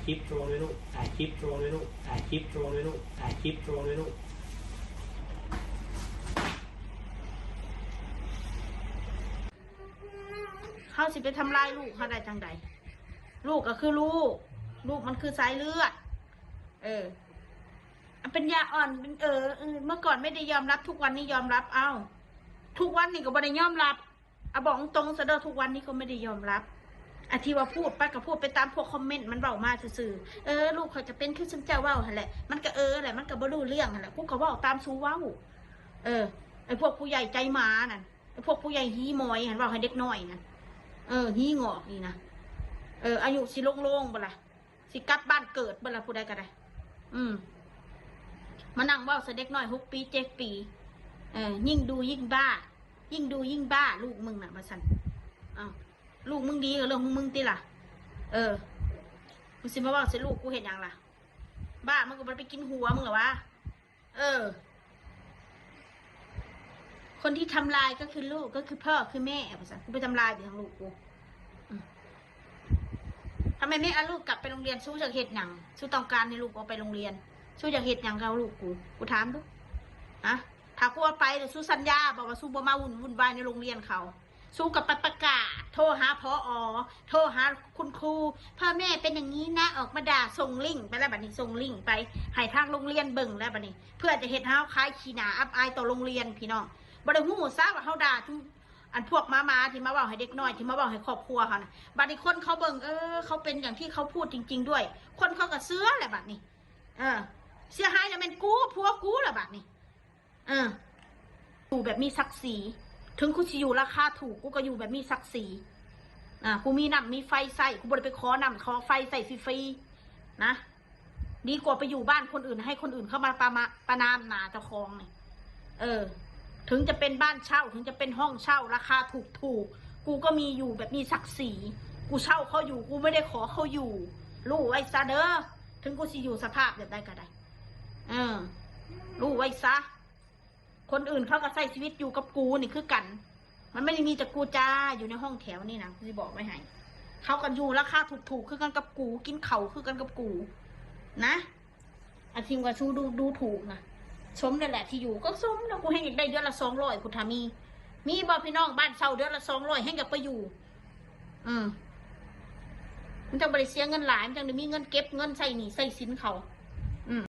คลิปโชว์เลยลูกถ่ายคลิปโชว์เลยลูกถ่ายคลิปโชว์เลยลูกถ่ายคลิปโชว์เลยลูกเขาสิไปทำลายลูกเขาได้จังใดลูกก็คือลูกมันคือสายเลือดเป็นยาอ่อนเป็นเมื่อก่อนไม่ได้ยอมรับทุกวันนี้ยอมรับเอ้าทุกวันนี้ก็ไม่ได้ยอมรับบอกตรงๆซะเด้อทุกวันนี้ก็ไม่ได้ยอมรับที่ว่าพูดไปก็พูดไปตามพวกคอมเมนต์มันเบามาซื่อลูกเขาจะเป็นคือฉันเจ้าว่าแหละมันก็แหละมันก็บ่รู้เรื่องแหละกูก็ว่าตามซูว้าไอ้พวกผู้ใหญ่ใจหมานั่นไอ้พวกผู้ใหญ่ฮีมอยเห็นว่าให้เด็กน้อยนั่นฮีงอกนี่นะอายุสิโล่งๆบ่ล่ะสิกลับบ้านเกิดบ่ล่ะผู้ใดก็ได้มานั่งว่าเสด็จน้อย6 ปี7 ปียิ่งดูยิ่งบ้ายิ่งดูยิ่งบ้าลูกมึงน่ะมาสั่นลูกมึงดีกับเรื่องของมึงติล่ะมึงสิมาว่าเสลูกกูเห็นยังล่ะบ้ามึงก็มันไปกินหัวมึงเหรอวะคนที่ทำลายก็คือลูกก็คือพ่อคือแม่มาสั่นกูไปทำลายไปทางลูกกูทำไมไม่เอาลูกกลับไปโรงเรียนสู้จากเหตุหยังสู้ต้องการให้ลูกเอาไปโรงเรียนสู้จากเหตุหยังเขาลูกกูถามดูถ้ากูเอาไปเดี๋ยวสู้สัญญาบอกว่าสู้บ่มาวุ่นวายในโรงเรียนเขาสู้กับประกาศโทรหาพอโทรหาคุณครูพ่อแม่เป็นอย่างนี้นะออกมาด่าส่งลิงก์ไปแล้วบัดนี้ส่งลิงก์ไปให้ทางโรงเรียนเบิ่งแล้วบัดนี้เพื่อจะเห็นเฮาคล้ายขี้หนาอับอายต่อโรงเรียนพี่น้องบ่ได้ฮู้ซะว่าเฮาด่าทุกอันพวกมาที่มาเว้าให้เด็กน้อยที่มาเว้าให้ครอบครัวเขานะบัดนี้คนเขาเบิ่งเขาเป็นอย่างที่เขาพูดจริงๆด้วยคนเขาก็เสื้อแหละบัดนี้เสียหายแล้วเป็นกูพวกกูแหละบัดนี้อยู่แบบมีศักดิ์ศรีถึงกูจะอยู่ราคาถูกกูก็อยู่แบบมีศักดิ์ศรีกูมีน้ำมีไฟใส่กูบ่ได้ไปขอน้ำขอไฟใส่ฟรีๆนะดีกว่าไปอยู่บ้านคนอื่นให้คนอื่นเข้ามาประนามหนาเจ้าของเนี่ยถึงจะเป็นบ้านเช่าถึงจะเป็นห้องเช่าราคาถูกกูก็มีอยู่แบบมีศักดิ์ศรีกูเช่าเขาอยู่กูไม่ได้ขอเขาอยู่รู้ไว้ซะเด้อถึงกูจะอยู่สภาพแบบใดก็ได้รู้ไว้ซะคนอื่นเขาก็ใช้ชีวิตอยู่กับกูนี่คือกันมันไม่ได้มีแต่กูจ้าอยู่ในห้องแถวนี่นะกูจะบอกไว้ให้เขากันอยู่ราคาถูกคือกันกับกูกินเข่าคือกันกับกูนะทีมกับชูดูถูกนะสมนั่นแหละที่อยู่ก็สมแล้วกูให้อยากได้เดือนละ200กูทามีบ่พี่น้องบ้านเช่าเดือนละ200ให้อยากไปอยู่มันจังบริเสียเงินหลายมันจังได้มีเงินเก็บเงินใส่หนี้ใส่สินเขา